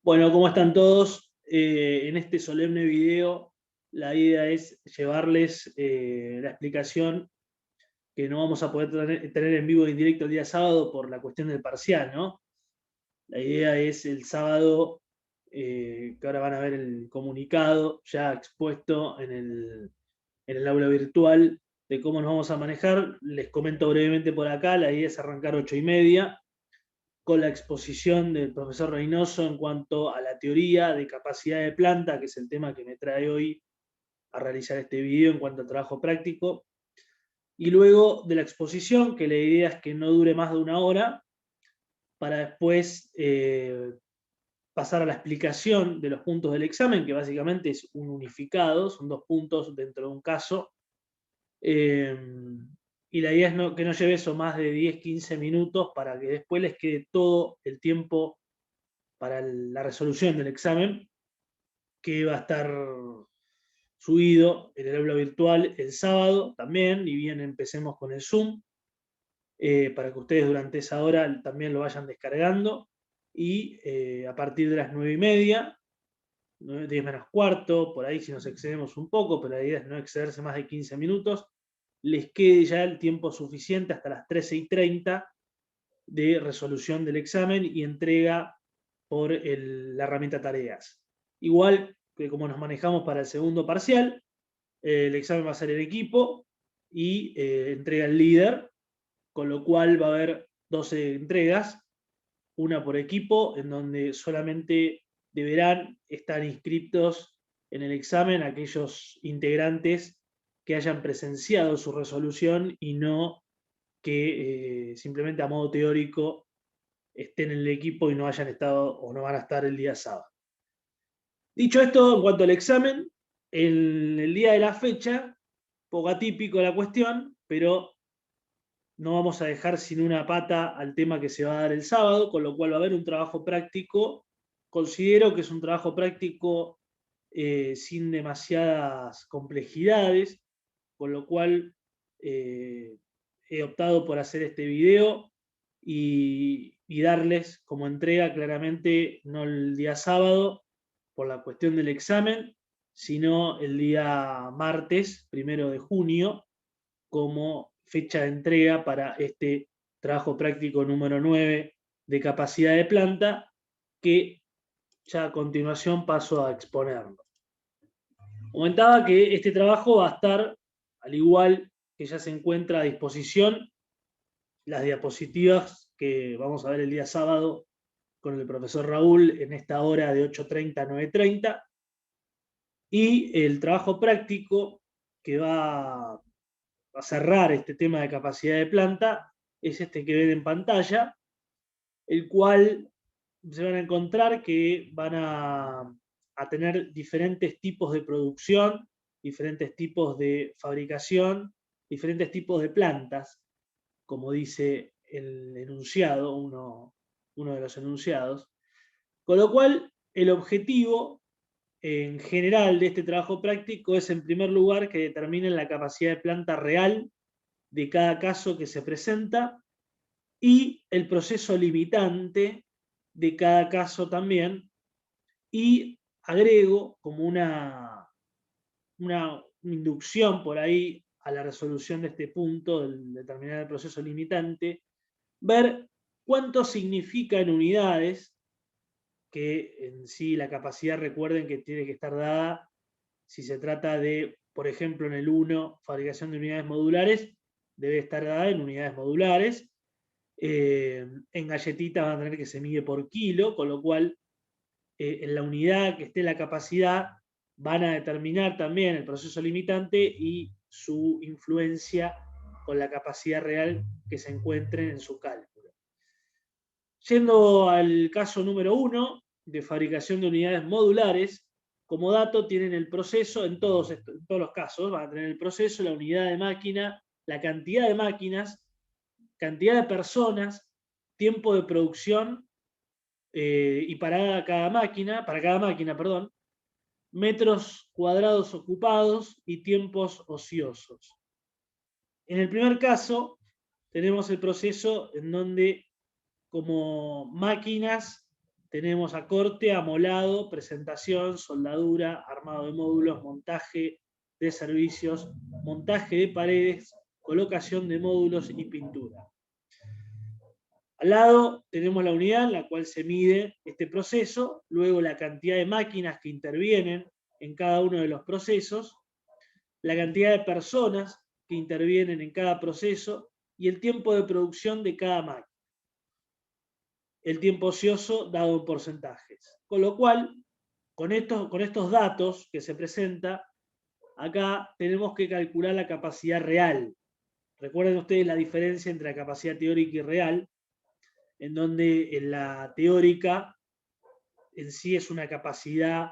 Bueno, ¿cómo están todos? En este solemne video, la idea es llevarles la explicación que no vamos a poder tener en vivo y en directo el día sábado por la cuestión del parcial, ¿no? La idea es el sábado, que ahora van a ver el comunicado ya expuesto en el aula virtual de cómo nos vamos a manejar. Les comento brevemente por acá, la idea es arrancar 8:30 con la exposición del profesor Reynoso en cuanto a la teoría de capacidad de planta, que es el tema que me trae hoy a realizar este video en cuanto al trabajo práctico. Y luego de la exposición, que la idea es que no dure más de una hora, para después pasar a la explicación de los puntos del examen, que básicamente es un unificado, son 2 puntos dentro de un caso. Y la idea es que no lleve eso más de 10-15 minutos para que después les quede todo el tiempo para la resolución del examen, que va a estar subido en el aula virtual el sábado también, y bien empecemos con el Zoom, para que ustedes durante esa hora también lo vayan descargando, y a partir de las 9:30, 10 menos cuarto, por ahí si nos excedemos un poco, pero la idea es no excederse más de 15 minutos, les quede ya el tiempo suficiente hasta las 13:30 de resolución del examen y entrega por la herramienta tareas. Igual que como nos manejamos para el segundo parcial, el examen va a ser en equipo y entrega el líder, con lo cual va a haber 12 entregas, una por equipo, en donde solamente deberán estar inscritos en el examen aquellos integrantes que hayan presenciado su resolución y no que simplemente a modo teórico estén en el equipo y no hayan estado o no van a estar el día sábado. Dicho esto, en cuanto al examen, en el día de la fecha, poco atípico la cuestión, pero no vamos a dejar sin una pata al tema que se va a dar el sábado, con lo cual va a haber un trabajo práctico. Considero que es un trabajo práctico sin demasiadas complejidades, con lo cual he optado por hacer este video y darles como entrega claramente no el día sábado por la cuestión del examen, sino el día martes, 1 de junio, como fecha de entrega para este trabajo práctico número 9 de capacidad de planta, que ya a continuación paso a exponerlo. Comentaba que este trabajo va a estar, al igual que ya se encuentra a disposición, las diapositivas que vamos a ver el día sábado con el profesor Raúl en esta hora de 8:30 a 9:30, y el trabajo práctico que va a cerrar este tema de capacidad de planta es este que ven en pantalla, el cual se van a encontrar que van a tener diferentes tipos de producción, diferentes tipos de fabricación, diferentes tipos de plantas, como dice el enunciado, uno de los enunciados. Con lo cual, el objetivo en general de este trabajo práctico es, en primer lugar, que determinen la capacidad de planta real de cada caso que se presenta y el proceso limitante de cada caso también, y agrego como una inducción por ahí a la resolución de este punto, del determinar el proceso limitante, ver cuánto significa en unidades, que en sí la capacidad, recuerden que tiene que estar dada si se trata de, por ejemplo, en el 1, fabricación de unidades modulares, debe estar dada en unidades modulares. En galletitas van a tener que se mide por kilo, con lo cual en la unidad que esté la capacidad van a determinar también el proceso limitante y su influencia con la capacidad real que se encuentre en su cálculo. Yendo al caso número 1, de fabricación de unidades modulares, como dato tienen el proceso, en todos los casos van a tener el proceso, la unidad de máquina, la cantidad de máquinas, cantidad de personas, tiempo de producción y para cada máquina, perdón, metros cuadrados ocupados y tiempos ociosos. En el primer caso, tenemos el proceso en donde como máquinas tenemos a corte, amolado, presentación, soldadura, armado de módulos, montaje de servicios, montaje de paredes, colocación de módulos y pintura. Al lado tenemos la unidad en la cual se mide este proceso, luego la cantidad de máquinas que intervienen en cada uno de los procesos, la cantidad de personas que intervienen en cada proceso y el tiempo de producción de cada máquina. El tiempo ocioso dado en porcentajes. Con lo cual, con estos datos que se presenta, acá tenemos que calcular la capacidad real. Recuerden ustedes la diferencia entre la capacidad teórica y real, en donde en la teórica en sí es una capacidad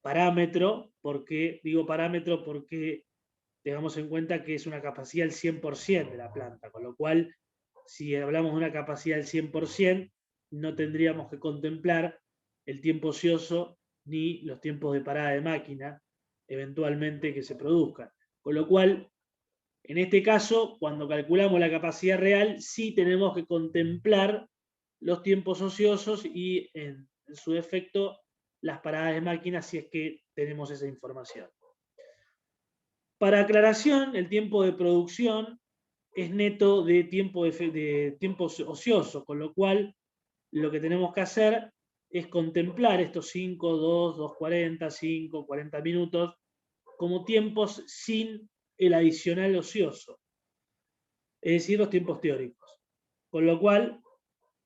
parámetro, porque digo parámetro porque tengamos en cuenta que es una capacidad del 100% de la planta, con lo cual si hablamos de una capacidad del 100%, no tendríamos que contemplar el tiempo ocioso ni los tiempos de parada de máquina eventualmente que se produzcan. Con lo cual, en este caso, cuando calculamos la capacidad real, sí tenemos que contemplar los tiempos ociosos y, en su defecto, las paradas de máquina si es que tenemos esa información. Para aclaración, el tiempo de producción es neto de tiempo ocioso, con lo cual lo que tenemos que hacer es contemplar estos 5, 2, 2:40, 5, 40 minutos como tiempos sin el adicional ocioso, es decir, los tiempos teóricos. Con lo cual,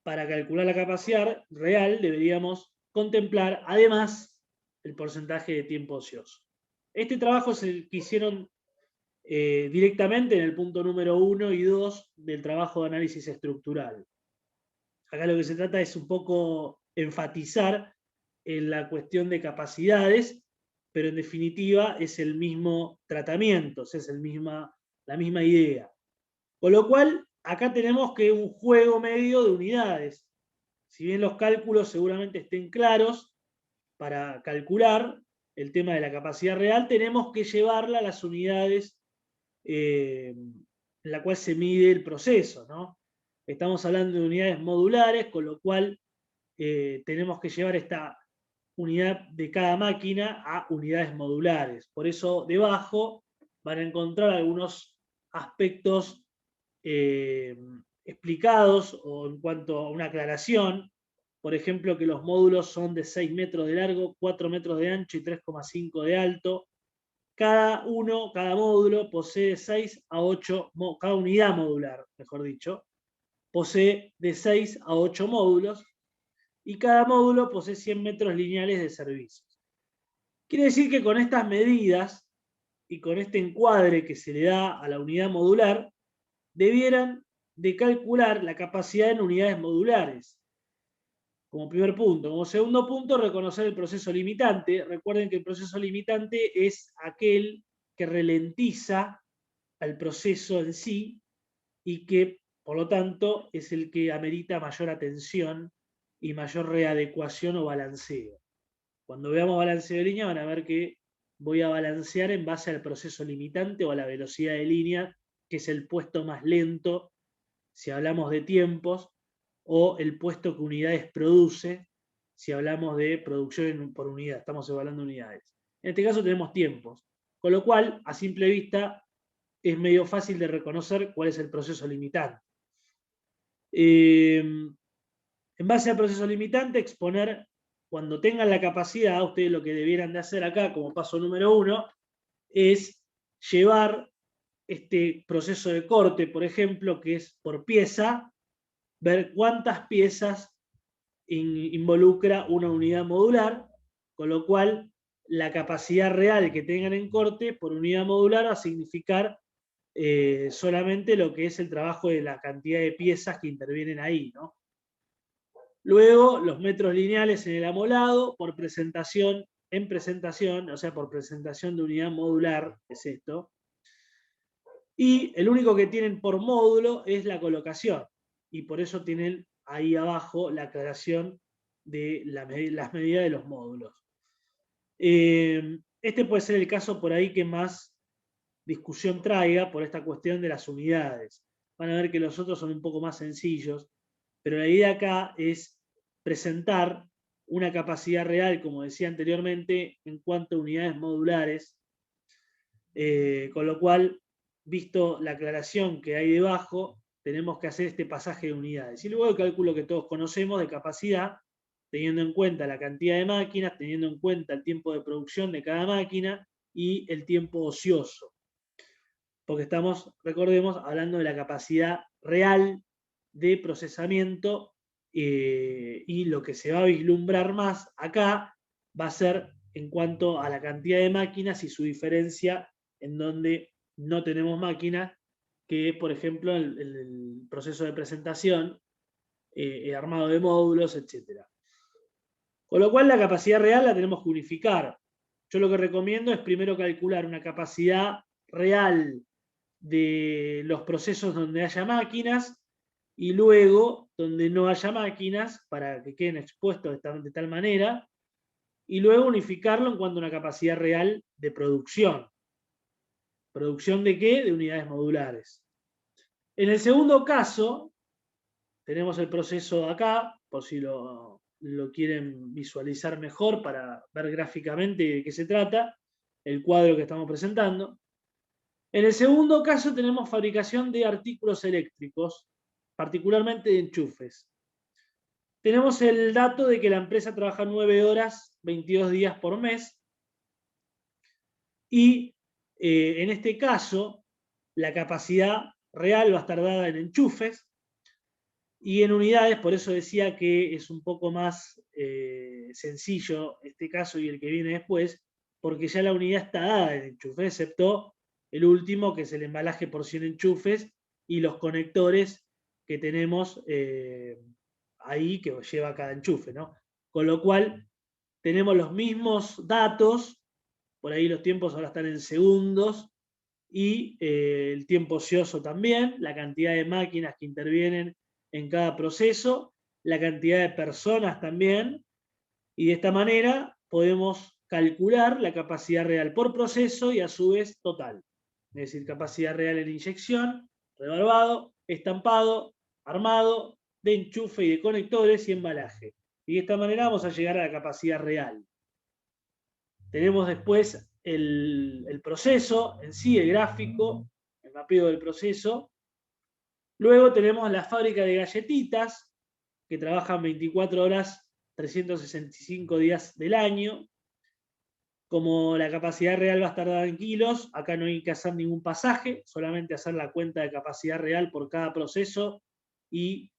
para calcular la capacidad real deberíamos contemplar además el porcentaje de tiempo ocioso. Este trabajo es el que hicieron directamente en el punto número 1 y 2 del trabajo de análisis estructural. Acá lo que se trata es un poco enfatizar en la cuestión de capacidades, pero en definitiva es el mismo tratamiento, es la misma idea. Con lo cual, acá tenemos que un juego medio de unidades. Si bien los cálculos seguramente estén claros para calcular el tema de la capacidad real, tenemos que llevarla a las unidades en la cual se mide el proceso, ¿no? Estamos hablando de unidades modulares, con lo cual tenemos que llevar esta unidad de cada máquina a unidades modulares. Por eso debajo van a encontrar algunos aspectos explicados o en cuanto a una aclaración. Por ejemplo, que los módulos son de 6 metros de largo, 4 metros de ancho y 3,5 de alto. Cada módulo posee 6 a 8, cada unidad modular, mejor dicho, posee de 6 a 8 módulos y cada módulo posee 100 metros lineales de servicios. Quiere decir que con estas medidas y con este encuadre que se le da a la unidad modular, debieran de calcular la capacidad en unidades modulares. Como primer punto. Como segundo punto, reconocer el proceso limitante. Recuerden que el proceso limitante es aquel que ralentiza al proceso en sí y que, por lo tanto, es el que amerita mayor atención y mayor readecuación o balanceo. Cuando veamos balanceo de línea van a ver que voy a balancear en base al proceso limitante o a la velocidad de línea, que es el puesto más lento si hablamos de tiempos, o el puesto que unidades produce si hablamos de producción por unidad, estamos evaluando unidades. En este caso tenemos tiempos, con lo cual, a simple vista, es medio fácil de reconocer cuál es el proceso limitante. En base al proceso limitante, exponer, cuando tengan la capacidad, ustedes lo que debieran de hacer acá, como paso número 1, es llevar este proceso de corte, por ejemplo, que es por pieza, ver cuántas piezas involucra una unidad modular, con lo cual la capacidad real que tengan en corte por unidad modular va a significar solamente lo que es el trabajo de la cantidad de piezas que intervienen ahí, ¿no? Luego, los metros lineales en el amolado, por presentación, en presentación, o sea, por presentación de unidad modular, es esto. Y el único que tienen por módulo es la colocación. Y por eso tienen ahí abajo la aclaración de las medidas de los módulos. Este puede ser el caso por ahí que más discusión traiga por esta cuestión de las unidades. Van a ver que los otros son un poco más sencillos, pero la idea acá es presentar una capacidad real, como decía anteriormente, en cuanto a unidades modulares, con lo cual, visto la aclaración que hay debajo, tenemos que hacer este pasaje de unidades. Y luego el cálculo que todos conocemos de capacidad, teniendo en cuenta la cantidad de máquinas, teniendo en cuenta el tiempo de producción de cada máquina y el tiempo ocioso. Porque estamos, recordemos, hablando de la capacidad real de procesamiento, y lo que se va a vislumbrar más acá va a ser en cuanto a la cantidad de máquinas y su diferencia en donde no tenemos máquinas, que es, por ejemplo, el proceso de presentación, el armado de módulos, etc. Con lo cual la capacidad real la tenemos que unificar. Yo lo que recomiendo es primero calcular una capacidad real de los procesos donde haya máquinas, y luego donde no haya máquinas, para que queden expuestos de tal manera, y luego unificarlo en cuanto a una capacidad real de producción. ¿Producción de qué? De unidades modulares. En el segundo caso, tenemos el proceso acá, por si lo quieren visualizar mejor para ver gráficamente de qué se trata, el cuadro que estamos presentando. En el segundo caso tenemos fabricación de artículos eléctricos, particularmente de enchufes. Tenemos el dato de que la empresa trabaja 9 horas, 22 días por mes, y en este caso la capacidad real va a estar dada en enchufes y en unidades. Por eso decía que es un poco más sencillo este caso y el que viene después, porque ya la unidad está dada en enchufes, excepto el último, que es el embalaje por 100 enchufes, y los conectores que tenemos ahí, que lleva cada enchufe, ¿no? Con lo cual, tenemos los mismos datos, por ahí los tiempos ahora están en segundos, y el tiempo ocioso también, la cantidad de máquinas que intervienen en cada proceso, la cantidad de personas también, y de esta manera podemos calcular la capacidad real por proceso y a su vez total. Es decir, capacidad real en inyección, rebarbado, estampado, armado, de enchufe y de conectores y embalaje. Y de esta manera vamos a llegar a la capacidad real. Tenemos después el proceso en sí, el gráfico, el mapeo del proceso. Luego tenemos la fábrica de galletitas, que trabajan 24 horas, 365 días del año. Como la capacidad real va a estar dada en kilos, acá no hay que hacer ningún pasaje, solamente hacer la cuenta de capacidad real por cada proceso y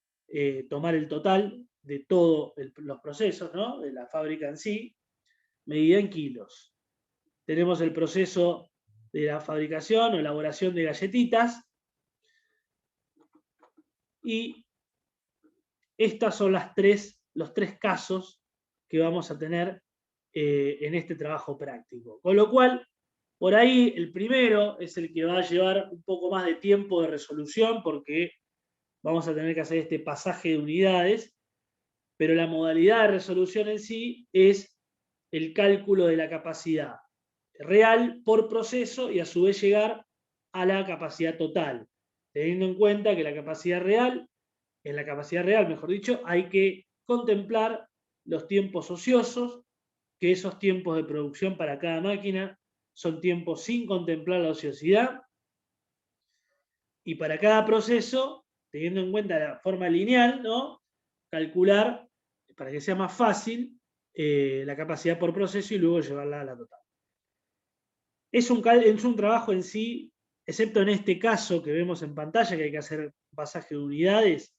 tomar el total de todos los procesos, ¿no? De la fábrica en sí, medida en kilos. Tenemos el proceso de la fabricación o elaboración de galletitas, y estos son los tres casos que vamos a tener en este trabajo práctico. Con lo cual, por ahí el primero es el que va a llevar un poco más de tiempo de resolución, porque vamos a tener que hacer este pasaje de unidades, pero la modalidad de resolución en sí es el cálculo de la capacidad real por proceso y a su vez llegar a la capacidad total, teniendo en cuenta que la capacidad real, en la capacidad real, mejor dicho, hay que contemplar los tiempos ociosos, que esos tiempos de producción para cada máquina son tiempos sin contemplar la ociosidad, y para cada proceso, teniendo en cuenta la forma lineal, ¿no? Calcular, para que sea más fácil, la capacidad por proceso y luego llevarla a la total. Es un trabajo en sí, excepto en este caso que vemos en pantalla, que hay que hacer pasaje de unidades,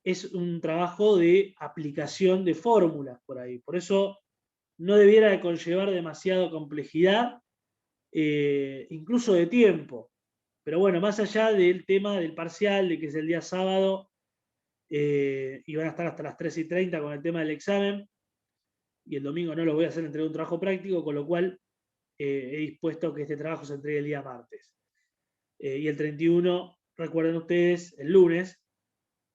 es un trabajo de aplicación de fórmulas por ahí. Por eso no debiera de conllevar demasiada complejidad, incluso de tiempo. Pero bueno, más allá del tema del parcial, de que es el día sábado, y van a estar hasta las 3:30 con el tema del examen, y el domingo no lo voy a hacer entregar un trabajo práctico, con lo cual he dispuesto que este trabajo se entregue el día martes. Y el 31, recuerden ustedes, el lunes,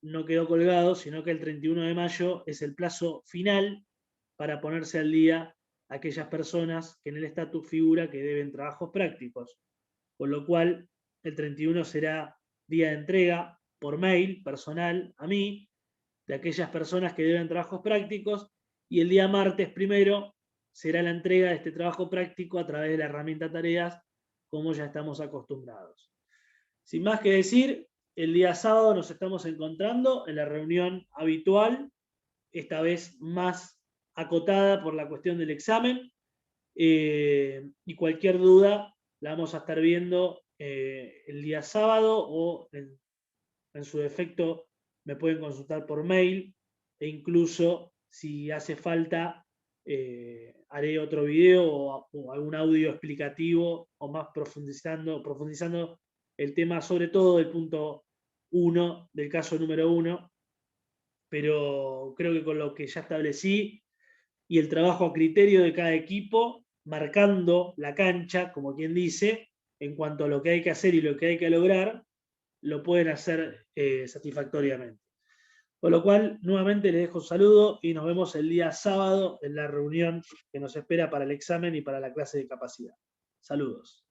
no quedó colgado, sino que el 31 de mayo es el plazo final para ponerse al día aquellas personas que en el estatus figura que deben trabajos prácticos. Con lo cual, el 31 será día de entrega por mail personal a mí de aquellas personas que deben trabajos prácticos, y el día martes 1 será la entrega de este trabajo práctico a través de la herramienta tareas, como ya estamos acostumbrados. Sin más que decir, el día sábado nos estamos encontrando en la reunión habitual, esta vez más acotada por la cuestión del examen, y cualquier duda la vamos a estar viendo el día sábado o en su defecto me pueden consultar por mail e incluso si hace falta haré otro video o algún audio explicativo o más profundizando el tema, sobre todo del punto 1, del caso número 1, pero creo que con lo que ya establecí y el trabajo a criterio de cada equipo, marcando la cancha, como quien dice, en cuanto a lo que hay que hacer y lo que hay que lograr, lo pueden hacer satisfactoriamente. Con lo cual, nuevamente les dejo un saludo y nos vemos el día sábado en la reunión que nos espera para el examen y para la clase de capacidad. Saludos.